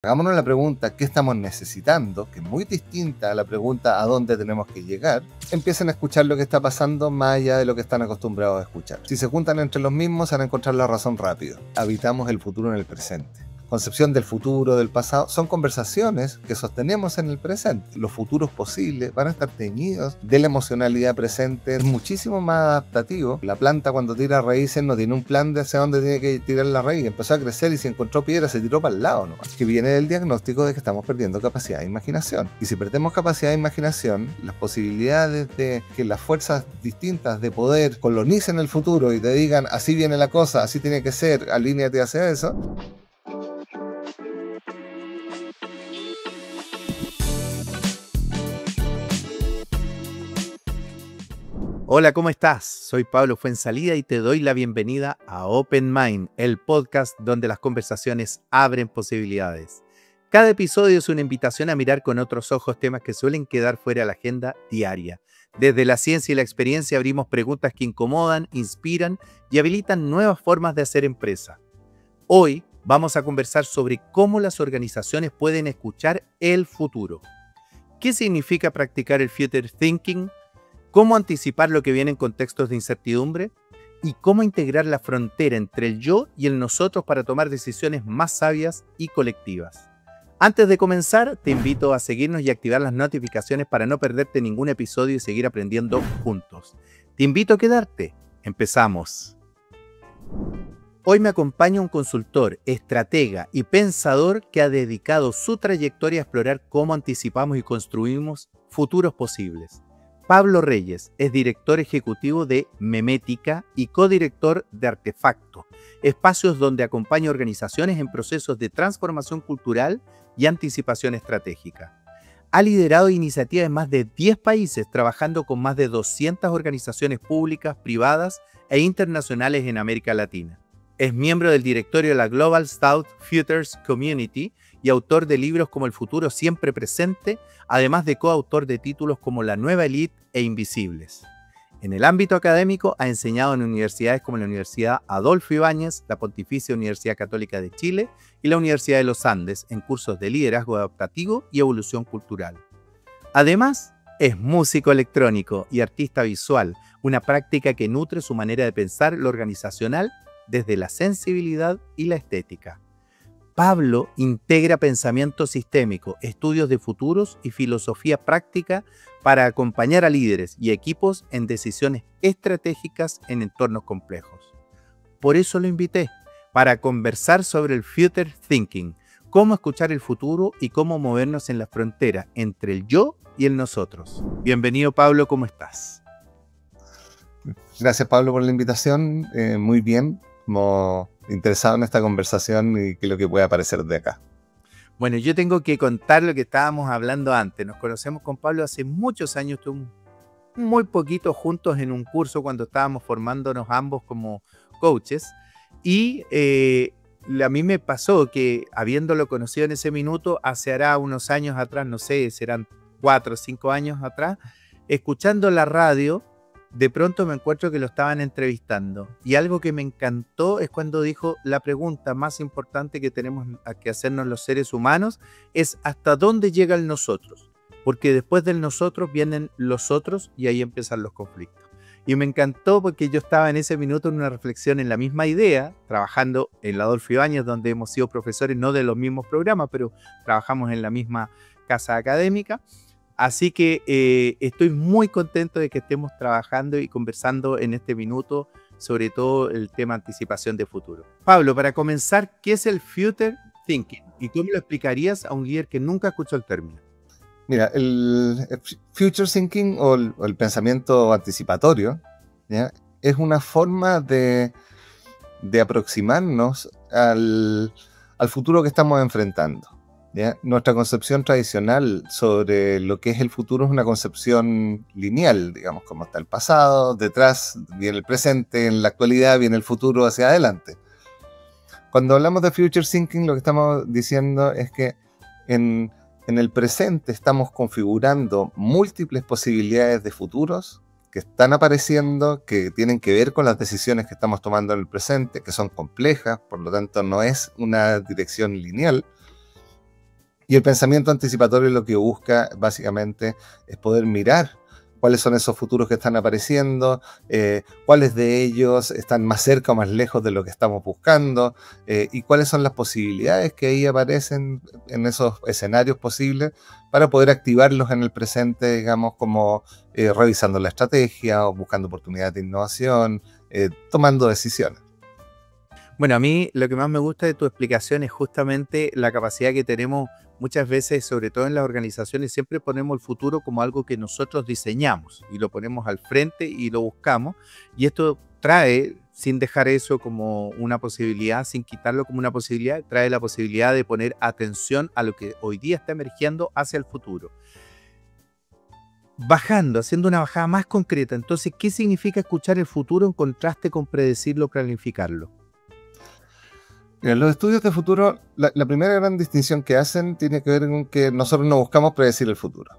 Hagámonos la pregunta ¿qué estamos necesitando? Que es muy distinta a la pregunta ¿a dónde tenemos que llegar? Empiecen a escuchar lo que está pasando más allá de lo que están acostumbrados a escuchar. Si se juntan entre los mismos, van a encontrar la razón rápido. Habitamos el futuro en el presente. Concepción del futuro, del pasado, son conversaciones que sostenemos en el presente. Los futuros posibles van a estar teñidos de la emocionalidad presente, es muchísimo más adaptativo. La planta cuando tira raíces no tiene un plan de hacia dónde tiene que tirar la raíz, empezó a crecer y si encontró piedra se tiró para el lado nomás. Que viene del diagnóstico de que estamos perdiendo capacidad de imaginación. Y si perdemos capacidad de imaginación, las posibilidades de que las fuerzas distintas de poder colonicen el futuro y te digan así viene la cosa, así tiene que ser, alíneate hacia eso. Hola, ¿cómo estás? Soy Pablo Fuenzalida y te doy la bienvenida a Open Mind, el podcast donde las conversaciones abren posibilidades. Cada episodio es una invitación a mirar con otros ojos temas que suelen quedar fuera de la agenda diaria. Desde la ciencia y la experiencia abrimos preguntas que incomodan, inspiran y habilitan nuevas formas de hacer empresa. Hoy vamos a conversar sobre cómo las organizaciones pueden escuchar el futuro. ¿Qué significa practicar el future thinking? ¿Cómo anticipar lo que viene en contextos de incertidumbre? ¿Y cómo integrar la frontera entre el yo y el nosotros para tomar decisiones más sabias y colectivas? Antes de comenzar, te invito a seguirnos y activar las notificaciones para no perderte ningún episodio y seguir aprendiendo juntos. Te invito a quedarte. Empezamos. Hoy me acompaña un consultor, estratega y pensador que ha dedicado su trayectoria a explorar cómo anticipamos y construimos futuros posibles. Pablo Reyes es director ejecutivo de Memética y codirector de Artefacto, espacios donde acompaña organizaciones en procesos de transformación cultural y anticipación estratégica. Ha liderado iniciativas en más de 10 países, trabajando con más de 200 organizaciones públicas, privadas e internacionales en América Latina. Es miembro del directorio de la Global South Futures Community y autor de libros como El futuro siempre presente, además de coautor de títulos como La nueva élite e Invisibles. En el ámbito académico ha enseñado en universidades como la Universidad Adolfo Ibáñez, la Pontificia Universidad Católica de Chile y la Universidad de los Andes en cursos de liderazgo adaptativo y evolución cultural. Además, es músico electrónico y artista visual, una práctica que nutre su manera de pensar lo organizacional desde la sensibilidad y la estética. Pablo integra pensamiento sistémico, estudios de futuros y filosofía práctica para acompañar a líderes y equipos en decisiones estratégicas en entornos complejos. Por eso lo invité, para conversar sobre el future thinking, cómo escuchar el futuro y cómo movernos en la frontera entre el yo y el nosotros. Bienvenido, Pablo, ¿cómo estás? Gracias, Pablo, por la invitación. Muy bien, como interesado en esta conversación y qué es lo que puede aparecer de acá. Bueno, yo tengo que contar lo que estábamos hablando antes. Nos conocemos con Pablo hace muchos años, estuvimos muy poquito juntos en un curso cuando estábamos formándonos ambos como coaches. Y a mí me pasó que, habiéndolo conocido en ese minuto, hace hará unos años atrás, no sé, serán 4 o 5 años atrás, escuchando la radio, de pronto me encuentro que lo estaban entrevistando. Y algo que me encantó es cuando dijo: la pregunta más importante que tenemos que hacernos los seres humanos es ¿hasta dónde llega el nosotros? Porque después del nosotros vienen los otros y ahí empiezan los conflictos. Y me encantó porque yo estaba en ese minuto en una reflexión en la misma idea, trabajando en la Adolfo Ibáñez, donde hemos sido profesores no de los mismos programas, pero trabajamos en la misma casa académica. Así que estoy muy contento de que estemos trabajando y conversando en este minuto sobre todo el tema anticipación de futuro. Pablo, para comenzar, ¿qué es el future thinking? ¿Y cómo lo explicarías a un líder que nunca escuchó el término? Mira, el future thinking o el pensamiento anticipatorio, ¿ya? Es una forma de aproximarnos al futuro que estamos enfrentando. ¿Ya? Nuestra concepción tradicional sobre lo que es el futuro es una concepción lineal, digamos, como está el pasado, detrás viene el presente, en la actualidad viene el futuro hacia adelante. Cuando hablamos de future thinking, lo que estamos diciendo es que en el presente estamos configurando múltiples posibilidades de futuros que están apareciendo, que tienen que ver con las decisiones que estamos tomando en el presente, que son complejas, por lo tanto no es una dirección lineal. Y el pensamiento anticipatorio lo que busca básicamente es poder mirar cuáles son esos futuros que están apareciendo, cuáles de ellos están más cerca o más lejos de lo que estamos buscando, y cuáles son las posibilidades que ahí aparecen en esos escenarios posibles para poder activarlos en el presente, digamos, como revisando la estrategia o buscando oportunidades de innovación, tomando decisiones. Bueno, a mí lo que más me gusta de tu explicación es justamente la capacidad que tenemos muchas veces, sobre todo en las organizaciones, siempre ponemos el futuro como algo que nosotros diseñamos y lo ponemos al frente y lo buscamos. Y esto trae, sin dejar eso como una posibilidad, sin quitarlo como una posibilidad, trae la posibilidad de poner atención a lo que hoy día está emergiendo hacia el futuro. Bajando, haciendo una bajada más concreta, entonces, ¿qué significa escuchar el futuro en contraste con predecirlo o planificarlo? Mira, los estudios de futuro, la primera gran distinción que hacen tiene que ver con que nosotros no buscamos predecir el futuro.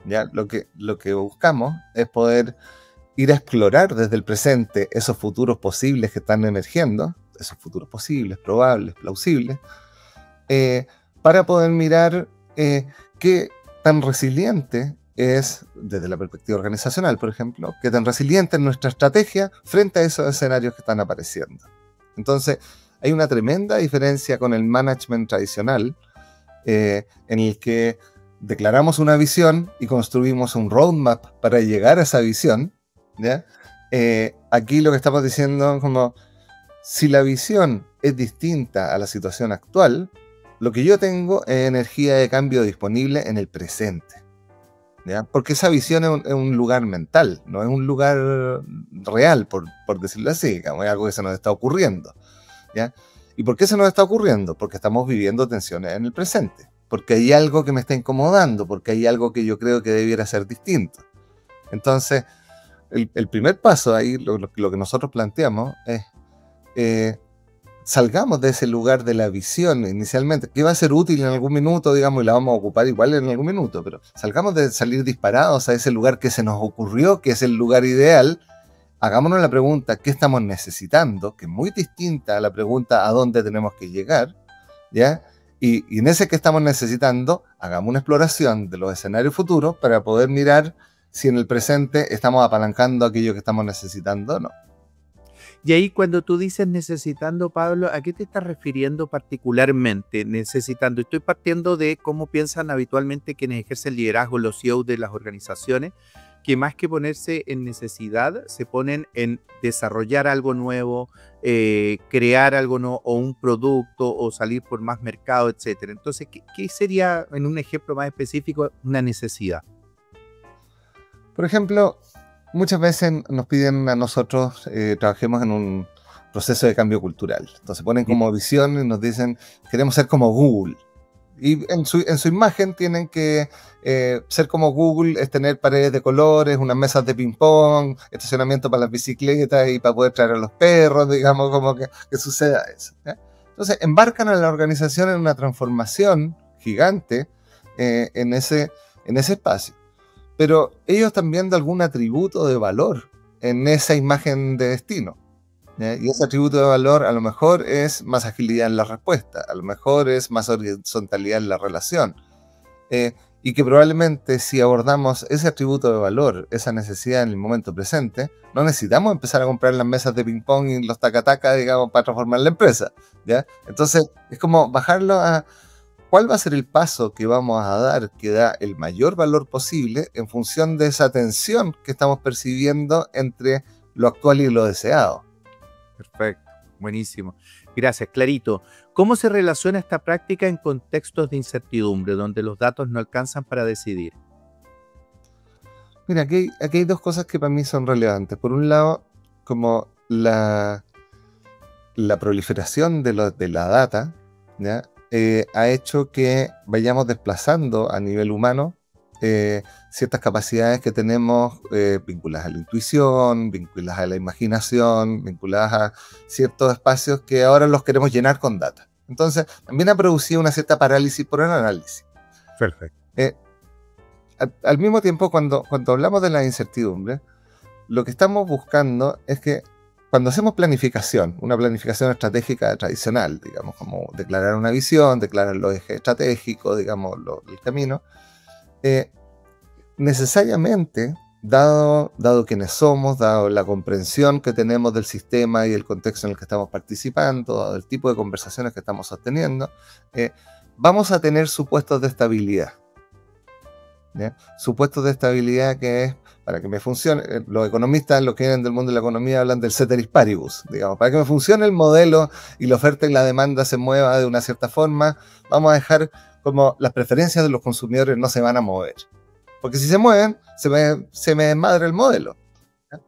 ¿Ya? Lo que buscamos es poder ir a explorar desde el presente esos futuros posibles que están emergiendo, esos futuros posibles, probables, plausibles, para poder mirar qué tan resiliente es, desde la perspectiva organizacional, por ejemplo, qué tan resiliente es nuestra estrategia frente a esos escenarios que están apareciendo. Entonces, hay una tremenda diferencia con el management tradicional, en el que declaramos una visión y construimos un roadmap para llegar a esa visión, ¿ya? Aquí lo que estamos diciendo es como, si la visión es distinta a la situación actual, lo que yo tengo es energía de cambio disponible en el presente, ¿ya? Porque esa visión es un lugar mental, no es un lugar real, por decirlo así, es algo que se nos está ocurriendo, ¿ya? ¿Y por qué se nos está ocurriendo? Porque estamos viviendo tensiones en el presente, porque hay algo que me está incomodando, porque hay algo que yo creo que debiera ser distinto. Entonces, el primer paso ahí, lo que nosotros planteamos es, salgamos de ese lugar de la visión inicialmente, que va a ser útil en algún minuto, digamos, y la vamos a ocupar igual en algún minuto, pero salgamos de salir disparados a ese lugar que se nos ocurrió, que es el lugar ideal. Hagámonos la pregunta, ¿qué estamos necesitando? Que es muy distinta a la pregunta, ¿a dónde tenemos que llegar? ¿Ya? Y en ese que estamos necesitando, hagamos una exploración de los escenarios futuros para poder mirar si en el presente estamos apalancando aquello que estamos necesitando o no. Y ahí cuando tú dices necesitando, Pablo, ¿a qué te estás refiriendo particularmente necesitando? Estoy partiendo de cómo piensan habitualmente quienes ejercen liderazgo, los CEOs de las organizaciones, que más que ponerse en necesidad, se ponen en desarrollar algo nuevo, crear algo nuevo, o un producto, o salir por más mercado, etcétera. Entonces, ¿qué sería, en un ejemplo más específico, una necesidad? Por ejemplo, muchas veces nos piden a nosotros trabajemos en un proceso de cambio cultural. Entonces ponen como visión y nos dicen, queremos ser como Google. Y en su imagen tienen que ser como Google, es tener paredes de colores, unas mesas de ping-pong, estacionamiento para las bicicletas y para poder traer a los perros, digamos, como que suceda eso, ¿ya? Entonces embarcan a la organización en una transformación gigante en ese espacio. Pero ellos también dan algún atributo de valor en esa imagen de destino, ¿ya? Y ese atributo de valor a lo mejor es más agilidad en la respuesta, a lo mejor es más horizontalidad en la relación, y que probablemente si abordamos ese atributo de valor, esa necesidad en el momento presente, no necesitamos empezar a comprar las mesas de ping-pong y los taca-taca, digamos, para transformar la empresa, ¿ya? Entonces es como bajarlo a ¿cuál va a ser el paso que vamos a dar que da el mayor valor posible en función de esa tensión que estamos percibiendo entre lo actual y lo deseado? Perfecto, buenísimo. Gracias, clarito. ¿Cómo se relaciona esta práctica en contextos de incertidumbre, donde los datos no alcanzan para decidir? Mira, aquí hay dos cosas que para mí son relevantes. Por un lado, como la proliferación de la data, ¿ya? Ha hecho que vayamos desplazando a nivel humano ciertas capacidades que tenemos vinculadas a la intuición, vinculadas a la imaginación, vinculadas a ciertos espacios que ahora los queremos llenar con data. Entonces, también ha producido una cierta parálisis por el análisis. Perfecto. Al mismo tiempo, cuando hablamos de la incertidumbre, lo que estamos buscando es que cuando hacemos planificación, una planificación estratégica tradicional, digamos, como declarar una visión, declarar los ejes estratégicos, digamos, el camino, necesariamente, dado quiénes somos, dado la comprensión que tenemos del sistema y el contexto en el que estamos participando, dado el tipo de conversaciones que estamos sosteniendo, vamos a tener supuestos de estabilidad. ¿Ya? Supuestos de estabilidad que es, para que me funcione, los economistas, los que vienen del mundo de la economía, hablan del ceteris paribus, digamos, para que me funcione el modelo y la oferta y la demanda se mueva de una cierta forma, vamos a dejar como las preferencias de los consumidores no se van a mover. Porque si se mueven, se me desmadra el modelo. ¿Ya?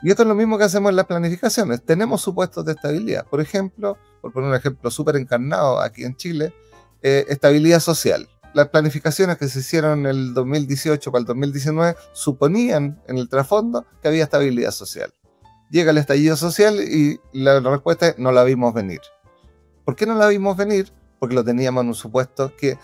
Y esto es lo mismo que hacemos en las planificaciones. Tenemos supuestos de estabilidad. Por ejemplo, por poner un ejemplo súper encarnado aquí en Chile, estabilidad social. Las planificaciones que se hicieron en el 2018 para el 2019 suponían en el trasfondo que había estabilidad social. Llega el estallido social y la respuesta es no la vimos venir. ¿Por qué no la vimos venir? Porque lo teníamos en un supuesto que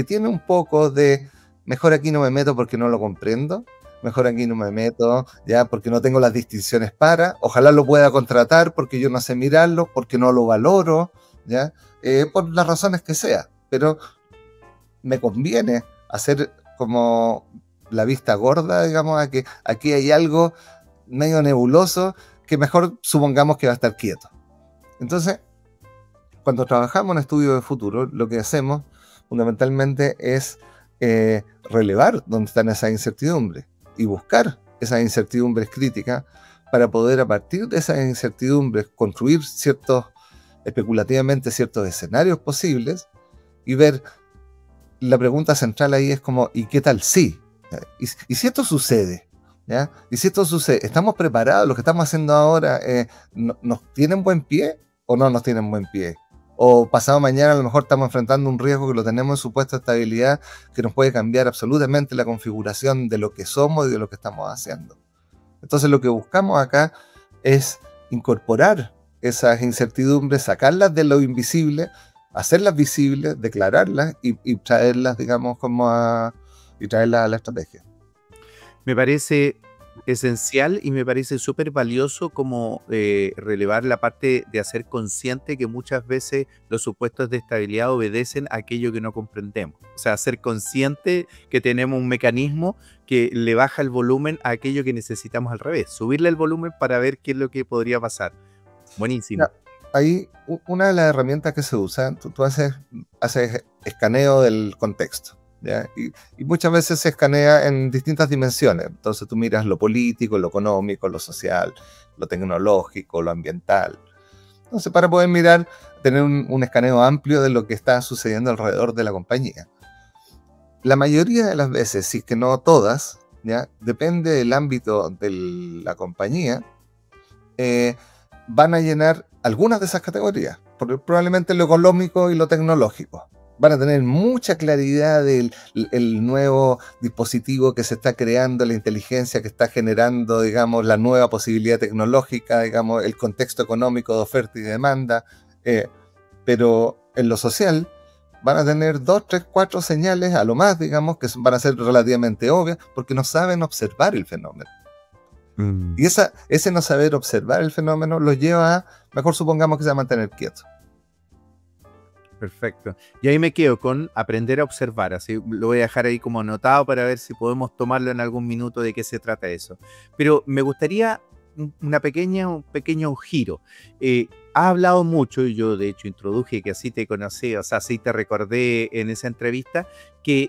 tiene un poco de mejor aquí no me meto porque no lo comprendo, mejor aquí no me meto ya porque no tengo las distinciones para, ojalá lo pueda contratar porque yo no sé mirarlo, porque no lo valoro, ya por las razones que sea, pero me conviene hacer como la vista gorda, digamos, a que aquí hay algo medio nebuloso que mejor supongamos que va a estar quieto. Entonces, cuando trabajamos en estudio de futuro, lo que hacemos fundamentalmente es relevar dónde están esas incertidumbres y buscar esas incertidumbres críticas para poder a partir de esas incertidumbres construir especulativamente ciertos escenarios posibles y ver. La pregunta central ahí es como, ¿y qué tal si? ¿Y si esto sucede? ¿Ya? ¿Y si esto sucede? ¿Estamos preparados? ¿Lo que estamos haciendo ahora nos tienen buen pie o no nos tienen buen pie? O pasado mañana a lo mejor estamos enfrentando un riesgo que lo tenemos en supuesta estabilidad que nos puede cambiar absolutamente la configuración de lo que somos y de lo que estamos haciendo. Entonces lo que buscamos acá es incorporar esas incertidumbres, sacarlas de lo invisible, hacerlas visibles, declararlas y traerlas, digamos, y traerlas a la estrategia. Me parece esencial y me parece súper valioso como relevar la parte de hacer consciente que muchas veces los supuestos de estabilidad obedecen a aquello que no comprendemos. O sea, ser consciente que tenemos un mecanismo que le baja el volumen a aquello que necesitamos al revés. Subirle el volumen para ver qué es lo que podría pasar. Buenísimo. Ahí una de las herramientas que se usa, tú haces escaneo del contexto, ¿ya? Y muchas veces se escanea en distintas dimensiones. Entonces tú miras lo político, lo económico, lo social, lo tecnológico, lo ambiental. Entonces para poder mirar, tener un escaneo amplio de lo que está sucediendo alrededor de la compañía. La mayoría de las veces, si es que no todas, ¿ya? Depende del ámbito de la compañía, van a llenar algunas de esas categorías, probablemente lo económico y lo tecnológico. Van a tener mucha claridad del nuevo dispositivo que se está creando, la inteligencia que está generando, digamos, la nueva posibilidad tecnológica, digamos, el contexto económico de oferta y demanda, pero en lo social van a tener 2, 3, 4 señales a lo más, digamos, que van a ser relativamente obvias porque no saben observar el fenómeno. Y ese no saber observar el fenómeno los lleva a, mejor supongamos que se va a mantener quieto. Perfecto. Y ahí me quedo con aprender a observar, así lo voy a dejar ahí como anotado para ver si podemos tomarlo en algún minuto de qué se trata eso. Pero me gustaría un pequeño giro. Has hablado mucho, y yo de hecho introduje que así te conocí, o sea, así te recordé en esa entrevista, que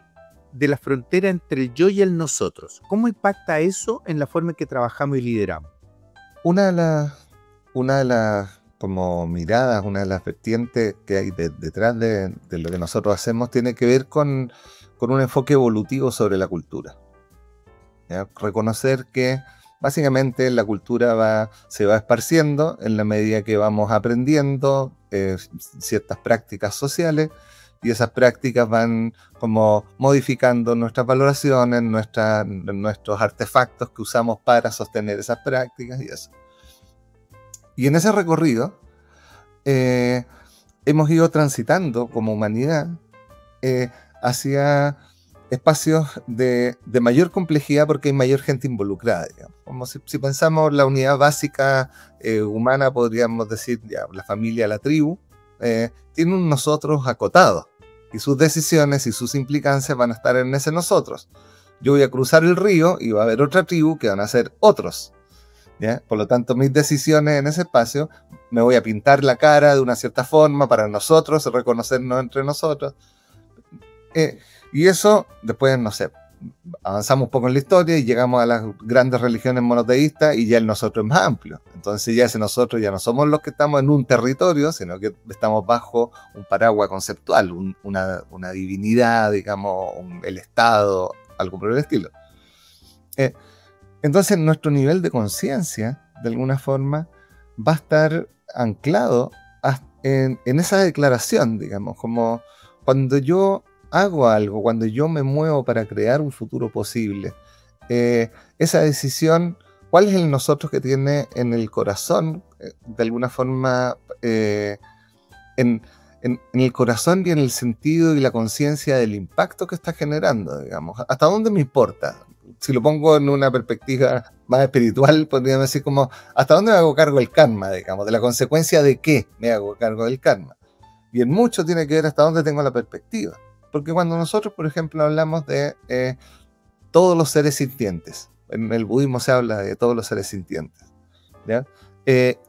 de la frontera entre el yo y el nosotros. ¿Cómo impacta eso en la forma en que trabajamos y lideramos? Una de las como miradas, una de las vertientes que hay detrás de lo que nosotros hacemos tiene que ver con un enfoque evolutivo sobre la cultura. ¿Ya? Reconocer que básicamente la cultura se va esparciendo en la medida que vamos aprendiendo ciertas prácticas sociales, y esas prácticas van como modificando nuestras valoraciones, nuestros artefactos que usamos para sostener esas prácticas y eso. Y en ese recorrido hemos ido transitando como humanidad hacia espacios de mayor complejidad porque hay mayor gente involucrada, digamos. Como si pensamos la unidad básica humana, podríamos decir, ya, la familia, la tribu, tiene un nosotros acotado y sus decisiones y sus implicancias van a estar en ese nosotros. Yo voy a cruzar el río y va a haber otra tribu que van a ser otros, ¿ya? Por lo tanto, mis decisiones en ese espacio, me voy a pintar la cara de una cierta forma para nosotros, reconocernos entre nosotros. Y eso, después, no sé, avanzamos un poco en la historia y llegamos a las grandes religiones monoteístas y ya el nosotros es más amplio. Entonces ya ese nosotros ya no somos los que estamos en un territorio, sino que estamos bajo un paraguas conceptual, una divinidad, digamos, el Estado, algo por el estilo. Entonces nuestro nivel de conciencia, de alguna forma, va a estar anclado en esa declaración, digamos, como cuando yo hago algo, cuando yo me muevo para crear un futuro posible, esa decisión, ¿cuál es el nosotros que tiene en el corazón? De alguna forma, en el corazón y en el sentido y la conciencia del impacto que está generando, digamos. ¿Hasta dónde me importa? Si lo pongo en una perspectiva más espiritual, podríamos decir como, ¿hasta dónde me hago cargo del karma, digamos? De la consecuencia de qué me hago cargo del karma. Y en mucho tiene que ver hasta dónde tengo la perspectiva. Porque cuando nosotros, por ejemplo, hablamos de todos los seres sintientes, en el budismo se habla de todos los seres sintientes, ¿ya?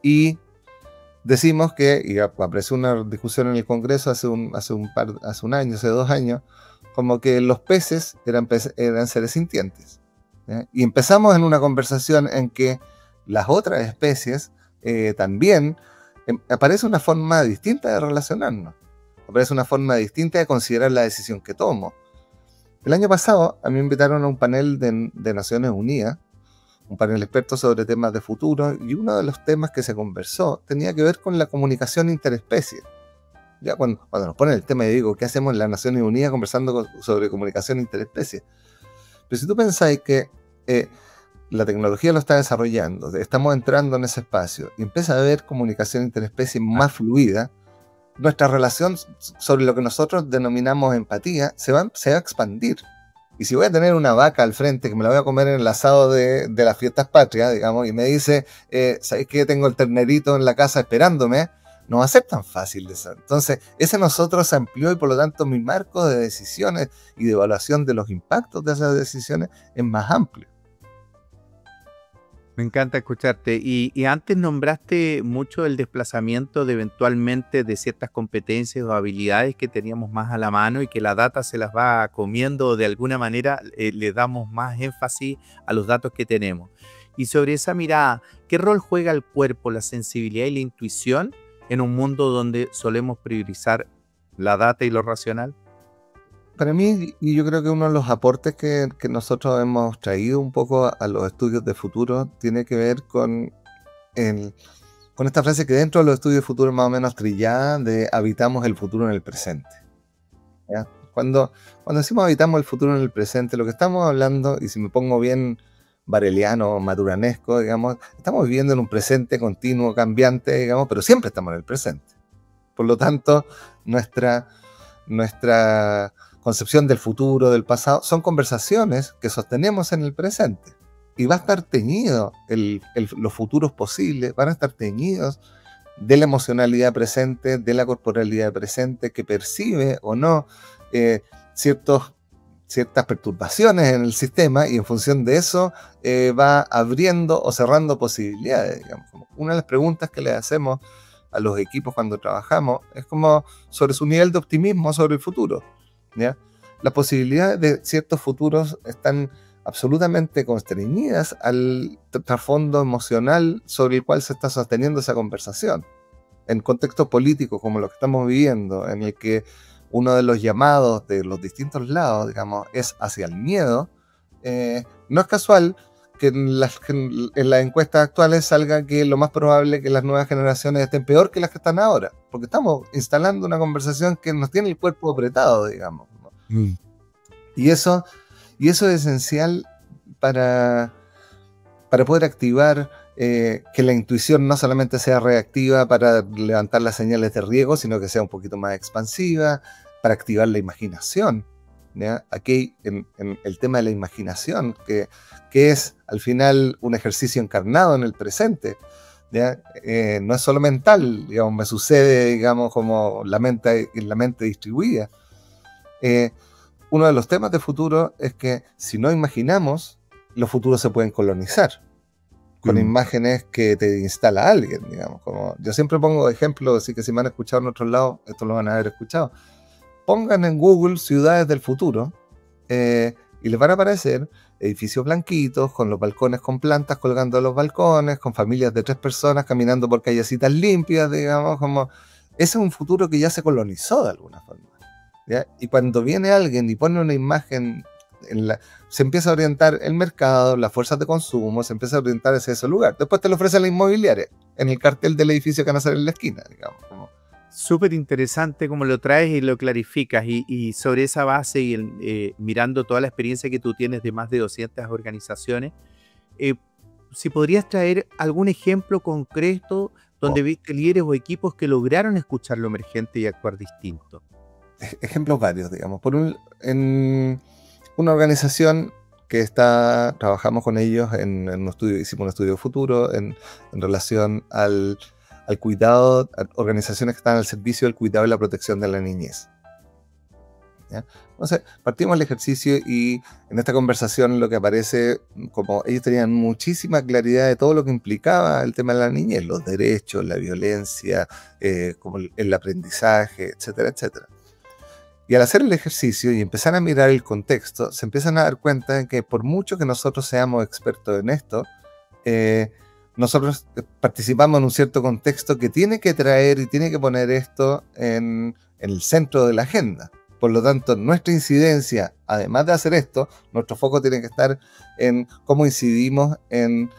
Y decimos que, y apareció una discusión en el Congreso hace un año, hace 2 años, como que los peces eran seres sintientes, ¿ya? Y empezamos en una conversación en que las otras especies también aparece una forma distinta de relacionarnos. Aparece una forma distinta de considerar la decisión que tomo. El año pasado a mí me invitaron a un panel de Naciones Unidas, un panel experto sobre temas de futuro, y uno de los temas que se conversó tenía que ver con la comunicación interespecie. Ya cuando nos ponen el tema y digo, ¿qué hacemos en las Naciones Unidas conversando sobre comunicación interespecie? Pero si tú pensáis que la tecnología lo está desarrollando, estamos entrando en ese espacio y empieza a haber comunicación interespecie más fluida, nuestra relación sobre lo que nosotros denominamos empatía se va a expandir. Y si voy a tener una vaca al frente que me la voy a comer en el asado de las fiestas patrias, digamos, y me dice, ¿sabéis que tengo el ternerito en la casa esperándome? No va a ser tan fácil de eso. Entonces, ese nosotros se amplió y por lo tanto mi marco de decisiones y de evaluación de los impactos de esas decisiones es más amplio. Me encanta escucharte. Y antes nombraste mucho el desplazamiento de eventualmente de ciertas competencias o habilidades que teníamos más a la mano y que la data se las va comiendo, de alguna manera le damos más énfasis a los datos que tenemos. Y sobre esa mirada, ¿qué rol juega el cuerpo, la sensibilidad y la intuición en un mundo donde solemos priorizar la data y lo racional? Para mí, y yo creo que uno de los aportes que nosotros hemos traído un poco a los estudios de futuro tiene que ver con esta frase que dentro de los estudios de futuro más o menos trillada de habitamos el futuro en el presente, ¿ya? Cuando decimos habitamos el futuro en el presente, lo que estamos hablando, y si me pongo bien bareliano, maturanesco, digamos, estamos viviendo en un presente continuo, cambiante, digamos, pero siempre estamos en el presente. Por lo tanto, nuestra concepción del futuro, del pasado, son conversaciones que sostenemos en el presente. Y va a estar teñido, los futuros posibles van a estar teñidos de la emocionalidad presente, de la corporalidad presente, que percibe o no ciertas perturbaciones en el sistema, y en función de eso va abriendo o cerrando posibilidades, digamos. Una de las preguntas que le hacemos a los equipos cuando trabajamos es como sobre su nivel de optimismo sobre el futuro, ¿ya? Las posibilidades de ciertos futuros están absolutamente constreñidas al trasfondo emocional sobre el cual se está sosteniendo esa conversación. En contextos políticos como los que estamos viviendo, en el que uno de los llamados de los distintos lados, digamos, es hacia el miedo, no es casual que en las encuestas actuales salga que lo más probable es que las nuevas generaciones estén peor que las que están ahora, porque estamos instalando una conversación que nos tiene el cuerpo apretado, digamos, ¿no? Y eso es esencial para poder activar que la intuición no solamente sea reactiva para levantar las señales de riego, sino que sea un poquito más expansiva, para activar la imaginación, ¿ya? Aquí en el tema de la imaginación, que es al final un ejercicio encarnado en el presente, ¿ya? No es solo mental, digamos, me sucede, digamos, como en la mente distribuida. Uno de los temas de futuro es que si no imaginamos, los futuros se pueden colonizar con imágenes que te instala alguien, digamos. Como yo siempre pongo ejemplos, así que si me han escuchado en otros lados, esto lo van a haber escuchado. Pongan en Google ciudades del futuro y les van a aparecer edificios blanquitos, con los balcones con plantas colgando de los balcones, con familias de 3 personas caminando por callecitas limpias, digamos, como... Ese es un futuro que ya se colonizó de alguna forma, ¿ya? Y cuando viene alguien y pone una imagen, se empieza a orientar el mercado, las fuerzas de consumo, se empieza a orientar hacia ese lugar. Después te lo ofrece la inmobiliaria, en el cartel del edificio que van a hacer en la esquina, digamos, como... Súper interesante cómo lo traes y lo clarificas, y sobre esa base y mirando toda la experiencia que tú tienes de más de 200 organizaciones, si podrías traer algún ejemplo concreto donde viste líderes o equipos que lograron escuchar lo emergente y actuar distinto. Ejemplos varios, digamos. En una organización que trabajamos con ellos en un estudio, hicimos un estudio futuro en relación al cuidado, a organizaciones que están al servicio del cuidado y la protección de la niñez, ¿ya? Entonces, partimos el ejercicio y en esta conversación lo que aparece, como ellos tenían muchísima claridad de todo lo que implicaba el tema de la niñez, los derechos, la violencia, como el aprendizaje, etcétera, etcétera. Y al hacer el ejercicio y empezar a mirar el contexto, se empiezan a dar cuenta de que por mucho que nosotros seamos expertos en esto, nosotros participamos en un cierto contexto que tiene que traer y tiene que poner esto en el centro de la agenda. Por lo tanto, nuestra incidencia, además de hacer esto, nuestro foco tiene que estar en cómo incidimos en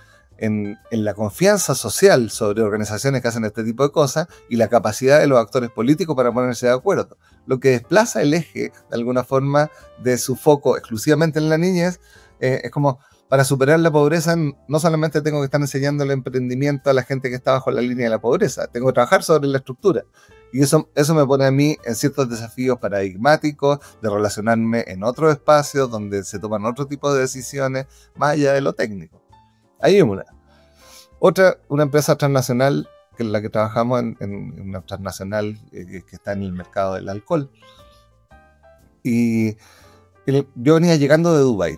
la confianza social sobre organizaciones que hacen este tipo de cosas y la capacidad de los actores políticos para ponerse de acuerdo. Lo que desplaza el eje, de alguna forma, de su foco exclusivamente en la niñez, es como... Para superar la pobreza, no solamente tengo que estar enseñando el emprendimiento a la gente que está bajo la línea de la pobreza, tengo que trabajar sobre la estructura. Y eso me pone a mí en ciertos desafíos paradigmáticos de relacionarme en otros espacios donde se toman otro tipo de decisiones más allá de lo técnico. Ahí hay una. Otra, una empresa transnacional, que es la que trabajamos en una transnacional que está en el mercado del alcohol. Y yo venía llegando de Dubái.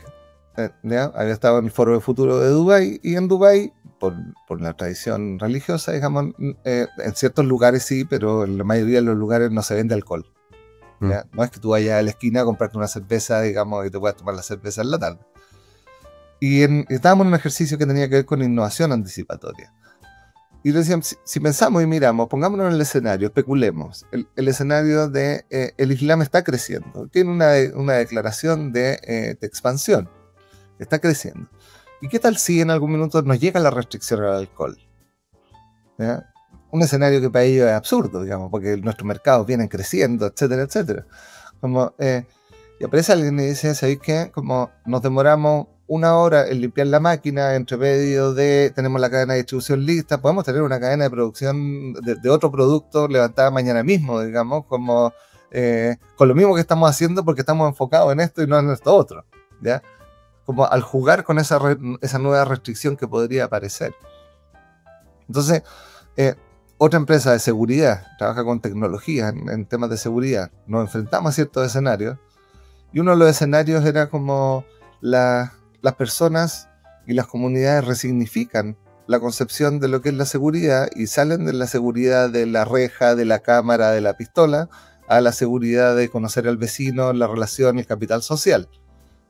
¿Ya? Había estado en el Foro de Futuro de Dubái, y en Dubái, por la tradición religiosa, digamos, en ciertos lugares sí, pero en la mayoría de los lugares no se vende alcohol, ¿ya? No es que tú vayas a la esquina a comprarte una cerveza, digamos, y te puedas tomar la cerveza en la tarde. Y estábamos en un ejercicio que tenía que ver con innovación anticipatoria. Y decíamos, si pensamos y miramos, pongámonos en el escenario, especulemos, el escenario de el Islam está creciendo, tiene una declaración de expansión. Está creciendo. ¿Y qué tal si en algún minuto nos llega la restricción al alcohol? ¿Ya? Un escenario que para ellos es absurdo, digamos, porque nuestros mercados vienen creciendo, etcétera, etcétera. Y aparece alguien y dice, ¿sabéis qué? Como nos demoramos 1 hora en limpiar la máquina, entre medio de tenemos la cadena de distribución lista, podemos tener una cadena de producción de otro producto levantada mañana mismo, digamos, como con lo mismo que estamos haciendo porque estamos enfocados en esto y no en esto otro, ¿ya? Como al jugar con esa nueva restricción que podría aparecer. Entonces, otra empresa de seguridad trabaja con tecnología en temas de seguridad. Nos enfrentamos a ciertos escenarios, y uno de los escenarios era como las personas y las comunidades resignifican la concepción de lo que es la seguridad y salen de la seguridad de la reja, de la cámara, de la pistola, a la seguridad de conocer al vecino, la relación y el capital social.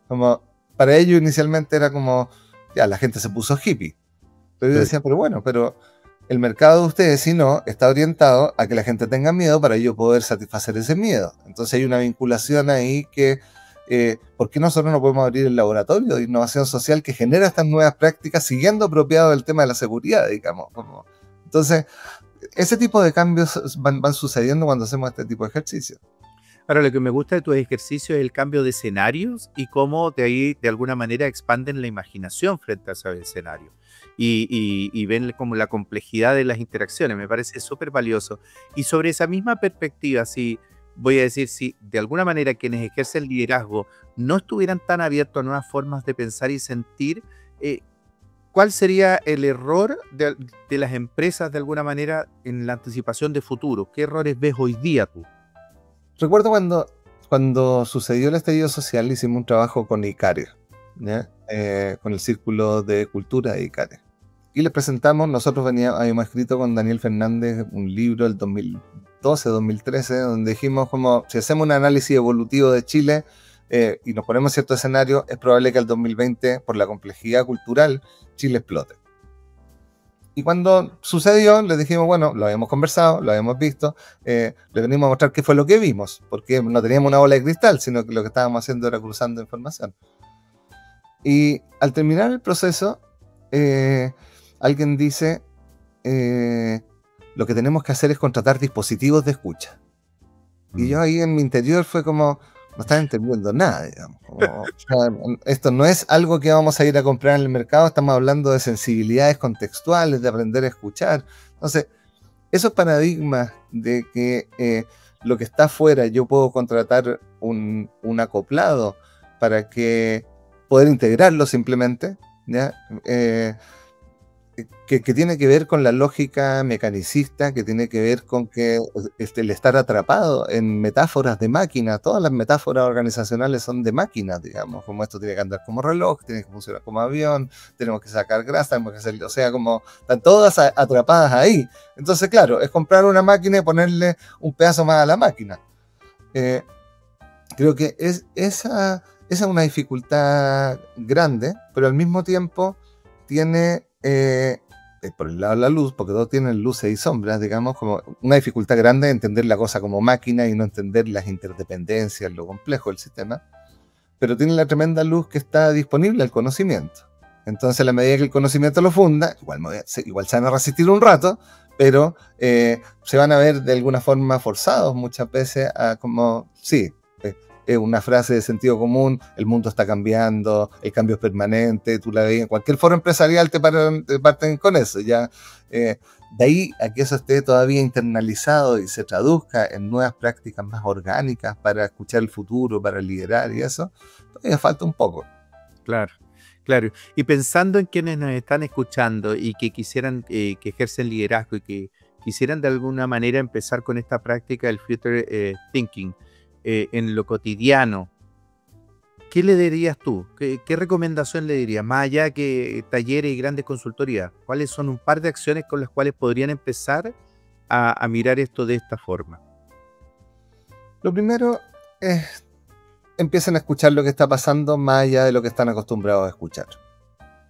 Como para ellos inicialmente era como, ya, la gente se puso hippie. Pero yo decía, pero bueno, pero el mercado de ustedes, si no, está orientado a que la gente tenga miedo para ello poder satisfacer ese miedo. Entonces hay una vinculación ahí que, ¿por qué nosotros no podemos abrir el laboratorio de innovación social que genera estas nuevas prácticas siguiendo apropiado del tema de la seguridad, digamos? Entonces, ese tipo de cambios van sucediendo cuando hacemos este tipo de ejercicios. Ahora, lo que me gusta de tu ejercicio es el cambio de escenarios y cómo de ahí, de alguna manera, expanden la imaginación frente a ese escenario y ven como la complejidad de las interacciones. Me parece súper valioso. Y sobre esa misma perspectiva, si voy a decir, si de alguna manera quienes ejercen liderazgo no estuvieran tan abiertos a nuevas formas de pensar y sentir, ¿cuál sería el error de las empresas de alguna manera en la anticipación de futuro? ¿Qué errores ves hoy día tú? Recuerdo cuando sucedió el estallido social, hicimos un trabajo con ICARE, ¿ya? Con el Círculo de Cultura de ICARE. Y les presentamos, nosotros habíamos escrito con Daniel Fernández un libro del 2012-2013, donde dijimos como, si hacemos un análisis evolutivo de Chile y nos ponemos cierto escenario, es probable que el 2020, por la complejidad cultural, Chile explote. Y cuando sucedió, les dijimos, bueno, lo habíamos conversado, lo habíamos visto, le venimos a mostrar qué fue lo que vimos, porque no teníamos una bola de cristal, sino que lo que estábamos haciendo era cruzando información. Y al terminar el proceso, alguien dice, lo que tenemos que hacer es contratar dispositivos de escucha. Y yo ahí en mi interior fue como, no están entendiendo nada, digamos. Como, o sea, esto no es algo que vamos a ir a comprar en el mercado, estamos hablando de sensibilidades contextuales, de aprender a escuchar. Entonces, esos paradigmas de que lo que está afuera, yo puedo contratar un acoplado para que poder integrarlo simplemente, ¿ya? Que tiene que ver con la lógica mecanicista, que tiene que ver con que el estar atrapado en metáforas de máquina. Todas las metáforas organizacionales son de máquinas, digamos, como esto tiene que andar como reloj, tiene que funcionar como avión, tenemos que sacar grasa, tenemos que hacer, o sea, como están todas atrapadas ahí. Entonces, claro, es comprar una máquina y ponerle un pedazo más a la máquina. Creo que esa es una dificultad grande, pero al mismo tiempo tiene... por el lado de la luz, porque todos tienen luces y sombras, digamos, como una dificultad grande de entender la cosa como máquina y no entender las interdependencias, lo complejo del sistema, pero tiene la tremenda luz que está disponible al conocimiento. Entonces, a la medida que el conocimiento lo funda, igual se van a resistir un rato, pero se van a ver de alguna forma forzados muchas veces a como, sí, es una frase de sentido común, el mundo está cambiando, el cambio es permanente, tú la ves en cualquier foro empresarial, te parten con eso, ya. De ahí a que eso esté todavía internalizado y se traduzca en nuevas prácticas más orgánicas para escuchar el futuro, para liderar y eso, todavía falta un poco. Claro, claro. Y pensando en quienes nos están escuchando y que quisieran, que ejercen liderazgo y que quisieran de alguna manera empezar con esta práctica del future thinking, en lo cotidiano, ¿qué le dirías tú? ¿Qué recomendación le dirías? Más allá que talleres y grandes consultorías, ¿cuáles son un par de acciones con las cuales podrían empezar a mirar esto de esta forma? Lo primero es empiecen a escuchar lo que está pasando más allá de lo que están acostumbrados a escuchar.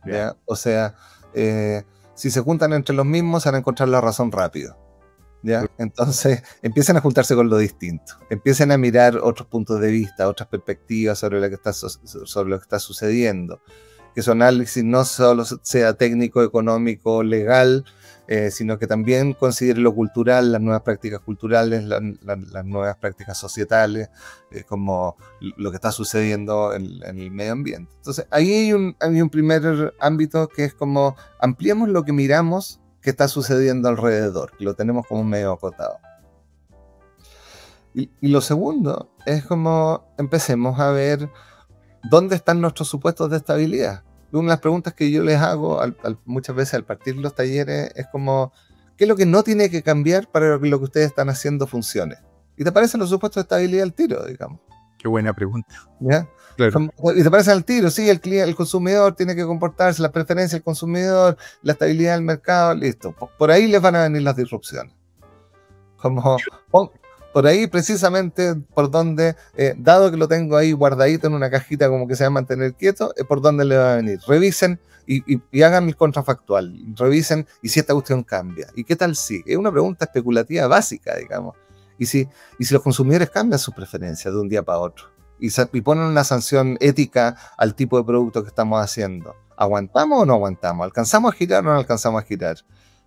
¿Ya? O sea, si se juntan entre los mismos, van a encontrar la razón rápido. ¿Ya? Entonces empiecen a juntarse con lo distinto, empiecen a mirar otros puntos de vista, otras perspectivas sobre lo que está sucediendo, que su análisis no solo sea técnico, económico, legal, sino que también considere lo cultural, las nuevas prácticas culturales, las nuevas prácticas societales, como lo que está sucediendo en el medio ambiente. Entonces ahí hay un primer ámbito que es como ampliemos lo que miramos que está sucediendo alrededor, que lo tenemos como medio acotado. Y lo segundo es como empecemos a ver dónde están nuestros supuestos de estabilidad. Una de las preguntas que yo les hago muchas veces al partir los talleres es como, ¿qué es lo que no tiene que cambiar para que lo que ustedes están haciendo funcione? Y te aparecen los supuestos de estabilidad al tiro, digamos. Qué buena pregunta. ¿Ya? Claro. Y te aparecen al tiro, sí, el consumidor tiene que comportarse, la preferencia del consumidor, la estabilidad del mercado, listo. Por ahí les van a venir las disrupciones. Como, por ahí precisamente por donde, dado que lo tengo ahí guardadito en una cajita como que se va a mantener quieto, por donde le va a venir. Revisen y hagan el contrafactual. Revisen y si esta cuestión cambia. ¿Y qué tal si? Es una pregunta especulativa básica, digamos. Y si los consumidores cambian sus preferencias de un día para otro y ponen una sanción ética al tipo de producto que estamos haciendo, ¿aguantamos o no aguantamos? ¿Alcanzamos a girar o no alcanzamos a girar?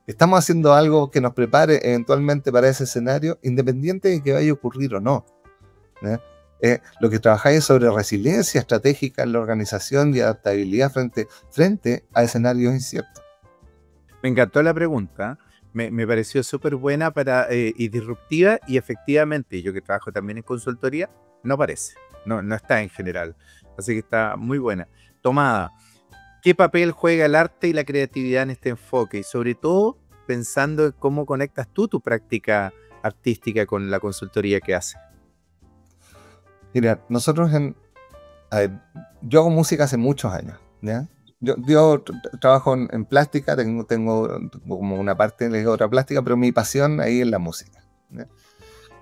¿Estamos haciendo algo que nos prepare eventualmente para ese escenario, independiente de que vaya a ocurrir o no? Lo que trabajáis es sobre resiliencia estratégica en la organización y adaptabilidad frente a escenarios inciertos. Me encantó la pregunta, Me pareció súper buena y disruptiva, y efectivamente, yo que trabajo también en consultoría, no aparece, no está en general. Así que está muy buena. Tomada, ¿qué papel juega el arte y la creatividad en este enfoque? Y sobre todo, pensando en cómo conectas tú tu práctica artística con la consultoría que haces. Mira, a ver, yo hago música hace muchos años, ¿ya? Yo trabajo en plástica, tengo como una parte de otra plástica, pero mi pasión ahí es la música, ¿ya?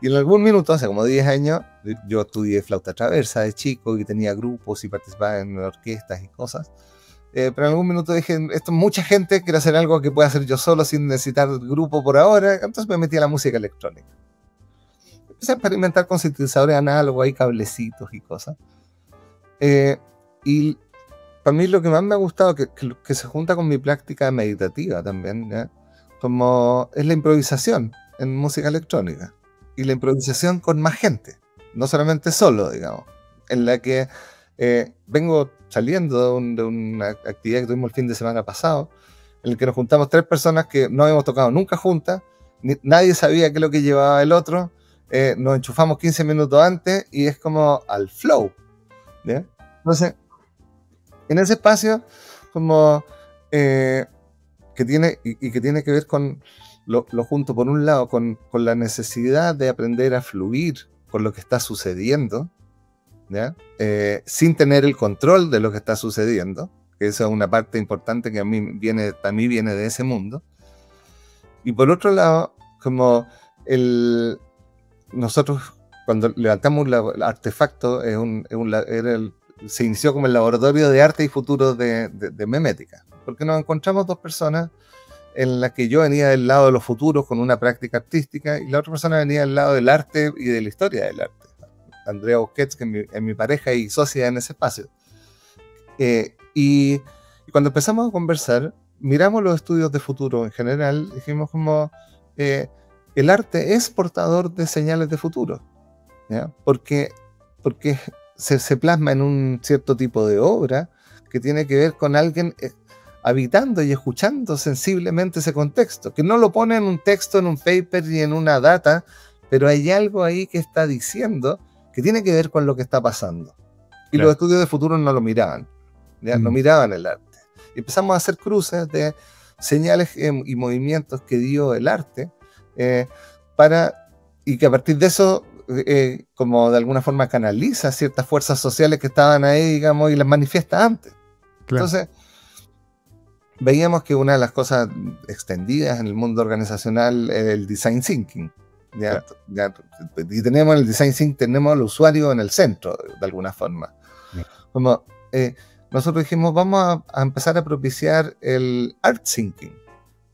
Y en algún minuto, hace como 10 años, yo estudié flauta traversa de chico y tenía grupos y participaba en orquestas y cosas. Pero en algún minuto dije, esto mucha gente quiere hacer algo que pueda hacer yo solo sin necesitar grupo por ahora, entonces me metí a la música electrónica. Empecé a experimentar con sintetizadores análogos, hay cablecitos y cosas. Y para mí lo que más me ha gustado, que se junta con mi práctica meditativa también, ¿ya? Como es la improvisación en música electrónica. Y la improvisación con más gente, no solamente solo, digamos, en la que vengo saliendo de una actividad que tuvimos el fin de semana pasado, en el que nos juntamos 3 personas que no habíamos tocado nunca juntas, nadie sabía qué es lo que llevaba el otro, nos enchufamos 15 minutos antes y es como al flow, ¿ya? Entonces, en ese espacio, como que tiene que ver con lo junto, por un lado, con la necesidad de aprender a fluir con lo que está sucediendo, ¿ya? Sin tener el control de lo que está sucediendo, que esa es una parte importante que a mí viene de ese mundo. Y por otro lado, como nosotros cuando levantamos el artefacto, se inició como el laboratorio de arte y futuro de memética, porque nos encontramos 2 personas en las que yo venía del lado de los futuros con una práctica artística y la otra persona venía del lado del arte y de la historia del arte. Andrea Busquets, que es mi pareja y socia en ese espacio. Y cuando empezamos a conversar, miramos los estudios de futuro en general, dijimos como el arte es portador de señales de futuro, ¿ya? Porque se plasma en un cierto tipo de obra que tiene que ver con alguien habitando y escuchando sensiblemente ese contexto, que no lo pone en un texto, en un paper y en una data, pero hay algo ahí que está diciendo que tiene que ver con lo que está pasando. Y claro, los estudios de futuro no lo miraban, ¿ya? No miraban el arte. Y empezamos a hacer cruces de señales y movimientos que dio el arte y que a partir de eso como de alguna forma canaliza ciertas fuerzas sociales que estaban ahí, digamos, y las manifiesta antes. Claro. Entonces, veíamos que una de las cosas extendidas en el mundo organizacional es el design thinking. Y tenemos el design thinking, tenemos al usuario en el centro, de alguna forma. Como, nosotros dijimos, vamos a empezar a propiciar el art thinking,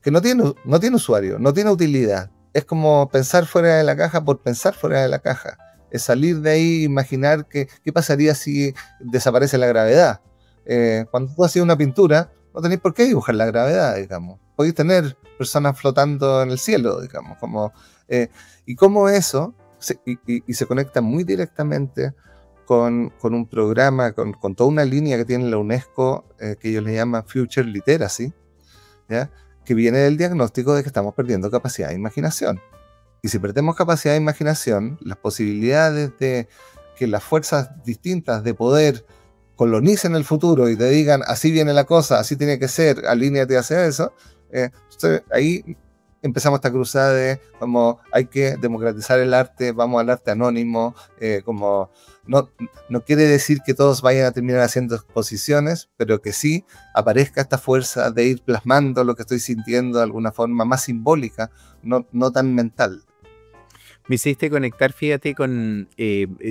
que no tiene usuario, no tiene utilidad. Es como pensar fuera de la caja por pensar fuera de la caja. Es salir de ahí e imaginar qué pasaría si desaparece la gravedad. Cuando tú haces una pintura, no tenéis por qué dibujar la gravedad, digamos. Podéis tener personas flotando en el cielo, digamos. Y cómo eso se conecta muy directamente con un programa, con toda una línea que tiene la UNESCO, que ellos le llaman Future Literacy, ¿ya? Que viene del diagnóstico de que estamos perdiendo capacidad de imaginación. Y si perdemos capacidad de imaginación, las posibilidades de que las fuerzas distintas de poder colonicen el futuro y te digan, así viene la cosa, así tiene que ser, alíneate hacia eso, entonces ahí empezamos esta cruzada de como hay que democratizar el arte, vamos al arte anónimo, como no quiere decir que todos vayan a terminar haciendo exposiciones, pero que sí aparezca esta fuerza de ir plasmando lo que estoy sintiendo de alguna forma más simbólica, no tan mental. Me hiciste conectar, fíjate,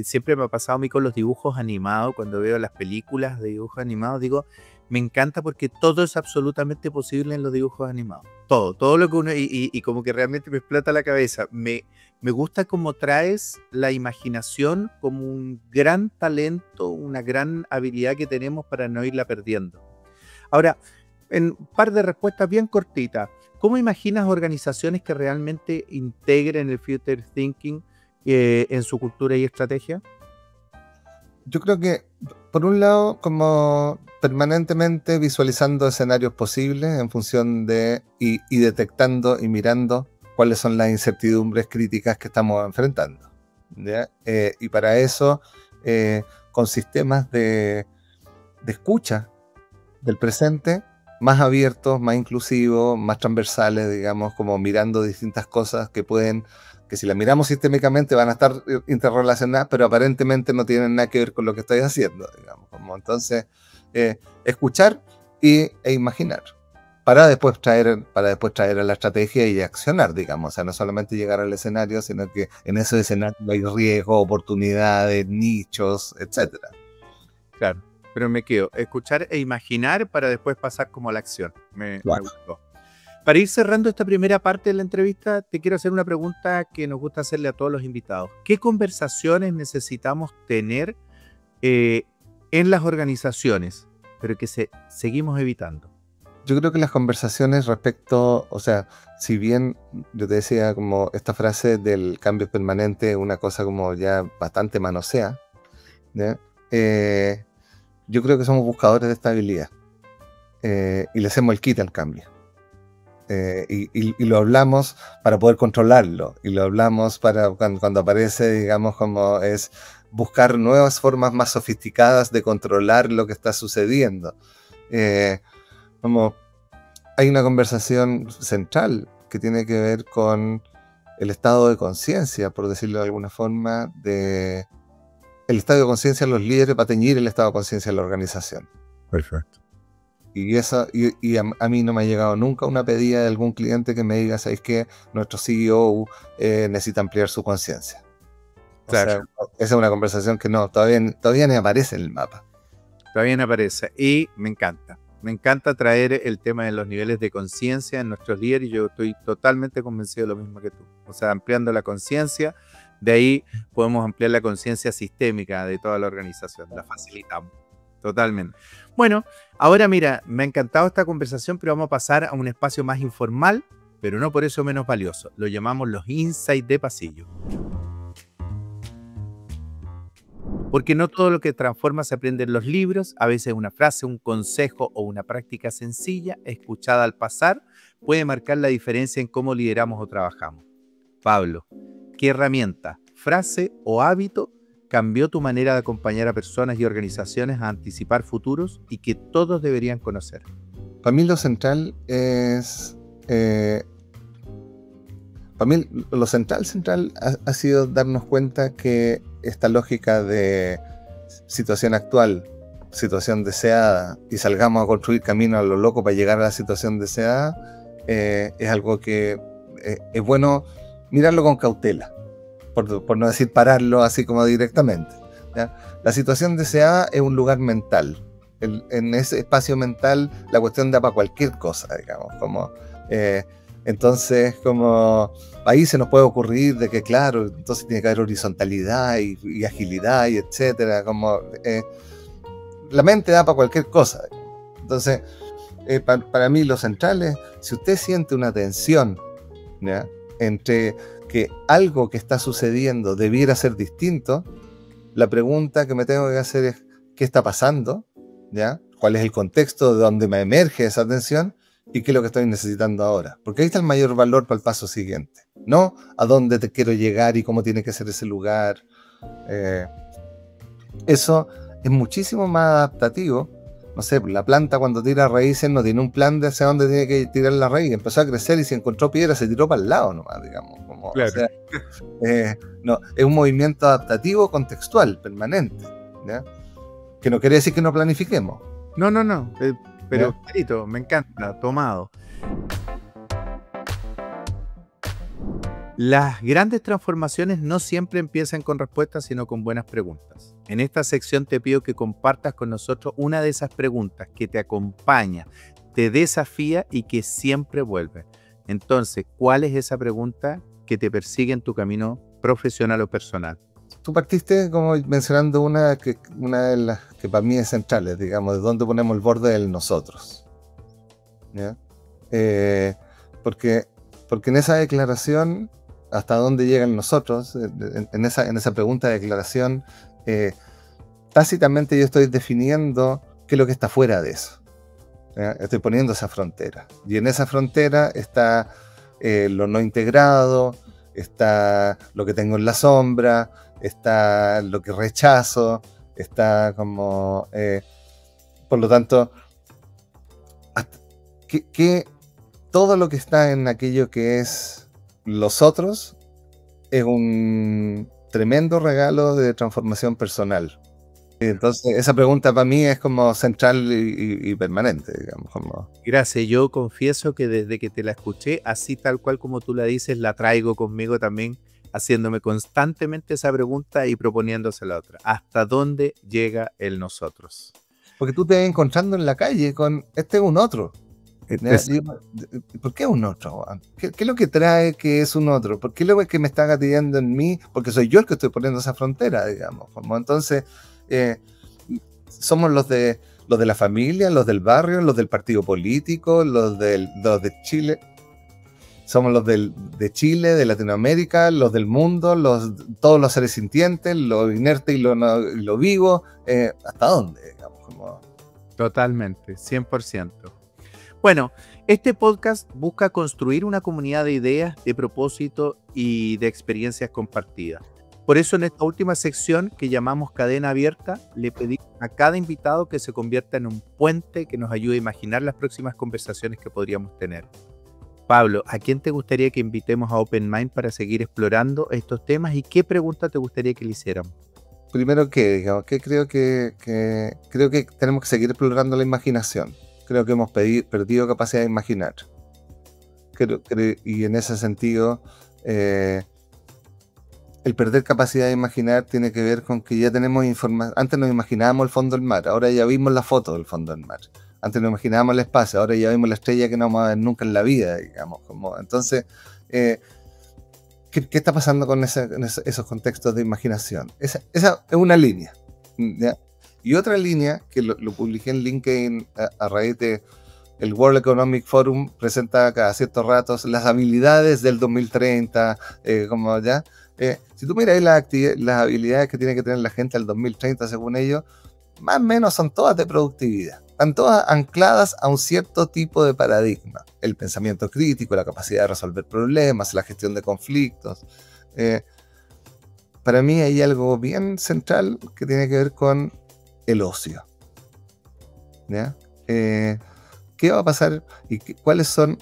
siempre me ha pasado a mí con los dibujos animados, cuando veo las películas de dibujos animados, digo, me encanta porque todo es absolutamente posible en los dibujos animados. Todo lo que uno, y como que realmente me explota la cabeza. Me gusta cómo traes la imaginación como un gran talento, una gran habilidad que tenemos para no irla perdiendo. Ahora, en un par de respuestas bien cortitas. ¿Cómo imaginas organizaciones que realmente integren el Future Thinking en su cultura y estrategia? Yo creo que por un lado, como permanentemente visualizando escenarios posibles en función de y detectando y mirando cuáles son las incertidumbres críticas que estamos enfrentando, ¿ya? Y para eso, con sistemas de escucha del presente más abiertos, más inclusivos, más transversales, digamos, como mirando distintas cosas que si las miramos sistémicamente van a estar interrelacionadas, pero aparentemente no tienen nada que ver con lo que estoy haciendo, digamos. Como entonces, escuchar e imaginar, para después traer a la estrategia y accionar, digamos. O sea, no solamente llegar al escenario, sino que en esos escenarios hay riesgos, oportunidades, nichos, etcétera. Claro, pero me quedo. Escuchar e imaginar para después pasar como a la acción. Me gustó. Para ir cerrando esta primera parte de la entrevista, te quiero hacer una pregunta que nos gusta hacerle a todos los invitados. ¿Qué conversaciones necesitamos tener en las organizaciones, pero que seguimos evitando? Yo creo que las conversaciones respecto, o sea, si bien yo te decía como esta frase del cambio permanente, una cosa como ya bastante manosea, ¿ya? Yo creo que somos buscadores de estabilidad y le hacemos el quite al cambio. Y lo hablamos para poder controlarlo, y lo hablamos para cuando aparece, digamos, como es buscar nuevas formas más sofisticadas de controlar lo que está sucediendo. Como hay una conversación central que tiene que ver con el estado de conciencia, por decirlo de alguna forma, el estado de conciencia de los líderes va a teñir el estado de conciencia de la organización. Perfecto. Y a mí no me ha llegado nunca una pedida de algún cliente que me diga, ¿sabes qué? Nuestro CEO necesita ampliar su conciencia. Claro. O sea, esa es una conversación que todavía no aparece en el mapa. Todavía no aparece. Y me encanta. Me encanta traer el tema de los niveles de conciencia en nuestros líderes y yo estoy totalmente convencido de lo mismo que tú. O sea, ampliando la conciencia, de ahí podemos ampliar la conciencia sistémica de toda la organización. La facilitamos. Totalmente. Bueno, ahora mira, me ha encantado esta conversación, pero vamos a pasar a un espacio más informal, pero no por eso menos valioso. Lo llamamos los insights de pasillo. Porque no todo lo que transforma se aprende en los libros, a veces una frase, un consejo o una práctica sencilla, escuchada al pasar, puede marcar la diferencia en cómo lideramos o trabajamos. Pablo, ¿qué herramienta, frase o hábito cambió tu manera de acompañar a personas y organizaciones a anticipar futuros y que todos deberían conocer? Para mí lo central es... para mí lo central ha sido darnos cuenta que esta lógica de situación actual, situación deseada, y salgamos a construir camino a lo loco para llegar a la situación deseada, es algo que es bueno mirarlo con cautela. Por no decir pararlo así como directamente, ¿ya? La situación deseada es un lugar mental. En ese espacio mental la cuestión da para cualquier cosa, digamos. Entonces, como ahí se nos puede ocurrir de que, claro, entonces tiene que haber horizontalidad y agilidad y etcétera. La mente da para cualquier cosa. Entonces, para mí lo central es, si usted siente una tensión, ¿ya?, entre que algo que está sucediendo debiera ser distinto, la pregunta que me tengo que hacer es ¿qué está pasando? ¿Ya? ¿Cuál es el contexto de donde me emerge esa tensión? ¿Y qué es lo que estoy necesitando ahora? Porque ahí está el mayor valor para el paso siguiente, no a dónde te quiero llegar y cómo tiene que ser ese lugar. Eso es muchísimo más adaptativo. No sé, la planta cuando tira raíces no tiene un plan de hacia dónde tiene que tirar la raíz. Empezó a crecer y si encontró piedra se tiró para el lado nomás, digamos. Claro. O sea, no, es un movimiento adaptativo contextual, permanente, ¿ya? Que no quiere decir que no planifiquemos. No. Pero clarito, me encanta, tomado. Las grandes transformaciones no siempre empiezan con respuestas, sino con buenas preguntas. En esta sección te pido que compartas con nosotros una de esas preguntas que te acompaña, te desafía y que siempre vuelve. Entonces, ¿cuál es esa pregunta que te persigue en tu camino profesional o personal? Tú partiste como mencionando una de las que para mí es central, digamos, de dónde ponemos el borde del nosotros, ¿ya? Porque en esa declaración, hasta dónde llegan nosotros, en esa pregunta de declaración, está tácitamente yo estoy definiendo qué es lo que está fuera de eso. ¿Ya? Estoy poniendo esa frontera. Y en esa frontera está lo no integrado, está lo que tengo en la sombra, está lo que rechazo, está como... por lo tanto, que todo lo que está en aquello que es los otros es un tremendo regalo de transformación personal. Entonces, esa pregunta para mí es como central y permanente, digamos. Como... Gracias, yo confieso que desde que te la escuché, así tal cual como tú la dices, la traigo conmigo también, haciéndome constantemente esa pregunta y proponiéndose la otra. ¿Hasta dónde llega el nosotros? Porque tú te vas encontrando en la calle con, este es un otro. ¿Por qué un otro? ¿Qué es lo que trae que es un otro? ¿Por qué lo que me está gatillando en mí? Porque soy yo el que estoy poniendo esa frontera, digamos. Como entonces, somos los de la familia, los del barrio, los del partido político, los de Chile. Somos los de Chile, de Latinoamérica, los del mundo, todos los seres sintientes, lo inerte y lo vivo. ¿Hasta dónde? Digamos, como... Totalmente, 100%. Bueno, este podcast busca construir una comunidad de ideas, de propósito y de experiencias compartidas. Por eso en esta última sección que llamamos Cadena Abierta, le pedimos a cada invitado que se convierta en un puente que nos ayude a imaginar las próximas conversaciones que podríamos tener. Pablo, ¿a quién te gustaría que invitemos a Open Mind para seguir explorando estos temas y qué pregunta te gustaría que le hiciéramos? Primero digamos, que creo que tenemos que seguir explorando la imaginación. Creo que hemos perdido capacidad de imaginar. Y en ese sentido, el perder capacidad de imaginar tiene que ver con que ya tenemos información. Antes nos imaginábamos el fondo del mar, ahora ya vimos la foto del fondo del mar. Antes nos imaginábamos el espacio, ahora ya vimos la estrella que no vamos a ver nunca en la vida, digamos. Entonces, ¿qué está pasando con esos contextos de imaginación? Esa es una línea, ¿ya? Y otra línea, que lo publiqué en LinkedIn a raíz de el World Economic Forum, presenta cada ciertos ratos las habilidades del 2030, como ya. Si tú miras las habilidades que tiene que tener la gente al 2030, según ellos, más o menos son todas de productividad. Están todas ancladas a un cierto tipo de paradigma. El pensamiento crítico, la capacidad de resolver problemas, la gestión de conflictos. Para mí hay algo bien central que tiene que ver con el ocio. ¿Ya? ¿Qué va a pasar y cuáles son,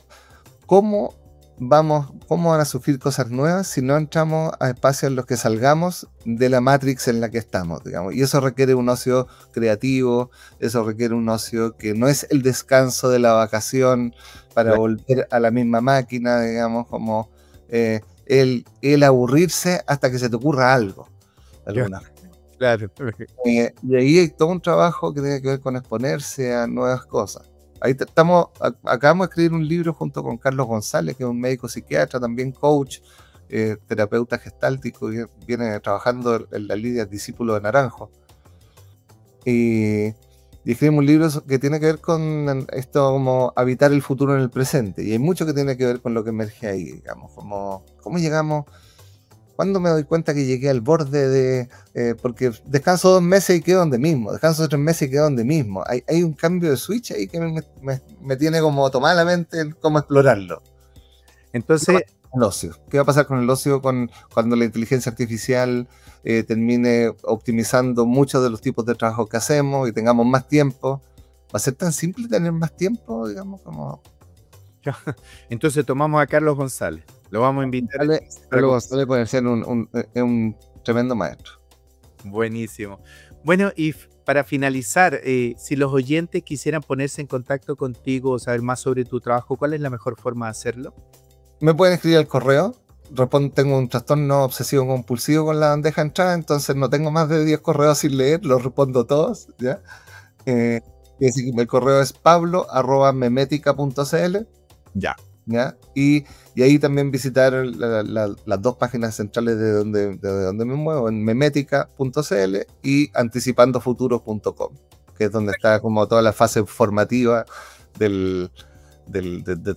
cómo van a surgir cosas nuevas si no entramos a espacios en los que salgamos de la matrix en la que estamos, digamos? Y eso requiere un ocio creativo, eso requiere un ocio que no es el descanso de la vacación para volver a la misma máquina, digamos, como el aburrirse hasta que se te ocurra algo. Claro. Y ahí hay todo un trabajo que tiene que ver con exponerse a nuevas cosas. Acabamos de escribir un libro junto con Carlos González, que es un médico psiquiatra, también coach, terapeuta gestáltico, y viene trabajando en la línea Discípulo de Naranjo. Y escribimos un libro que tiene que ver con esto, como habitar el futuro en el presente. Y hay mucho que tiene que ver con lo que emerge ahí, digamos, como cómo llegamos. ¿Cuándo me doy cuenta que llegué al borde de...? Porque descanso 2 meses y quedo donde mismo, descanso 3 meses y quedo donde mismo. Hay un cambio de switch ahí que me tiene como tomada la mente, cómo explorarlo. Entonces, ¿qué va a pasar con el ocio cuando la inteligencia artificial termine optimizando muchos de los tipos de trabajo que hacemos y tengamos más tiempo? ¿Va a ser tan simple tener más tiempo, digamos? Como... Entonces tomamos a Carlos González. Lo vamos a invitar. Carlos González puede ser un tremendo maestro. Buenísimo. Bueno, y para finalizar, si los oyentes quisieran ponerse en contacto contigo o saber más sobre tu trabajo, ¿cuál es la mejor forma de hacerlo? Me pueden escribir al correo. Tengo un trastorno obsesivo compulsivo con la bandeja de entrada, entonces no tengo más de 10 correos sin leer, los respondo todos, ¿ya? El correo es pablo@memetica.cl. Ya. ¿Ya? Y ahí también visitar las 2 páginas centrales de donde me muevo, en memetica.cl y anticipandofuturos.com, que es donde está como toda la fase formativa de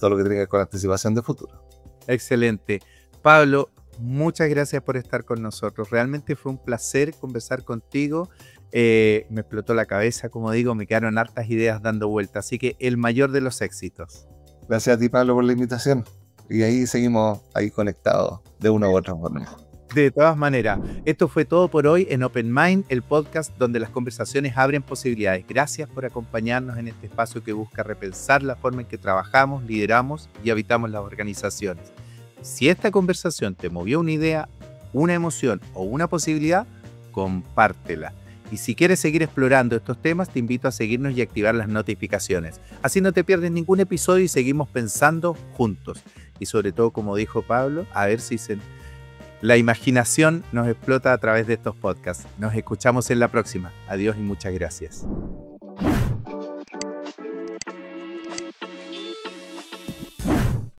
todo lo que tiene que ver con anticipación de futuro. Excelente. Pablo, muchas gracias por estar con nosotros. Realmente fue un placer conversar contigo Me explotó la cabeza, como digo, me quedaron hartas ideas dando vueltas. Así que el mayor de los éxitos. Gracias a ti, Pablo, por la invitación. Y ahí seguimos ahí conectados de una u otra forma. De todas maneras, esto fue todo por hoy en Open Mind, el podcast donde las conversaciones abren posibilidades. Gracias por acompañarnos en este espacio que busca repensar la forma en que trabajamos, lideramos y habitamos las organizaciones. Si esta conversación te movió una idea, una emoción o una posibilidad, compártela. Y si quieres seguir explorando estos temas, te invito a seguirnos y activar las notificaciones. Así no te pierdes ningún episodio y seguimos pensando juntos. Y sobre todo, como dijo Pablo, a ver si la imaginación nos explota a través de estos podcasts. Nos escuchamos en la próxima. Adiós y muchas gracias.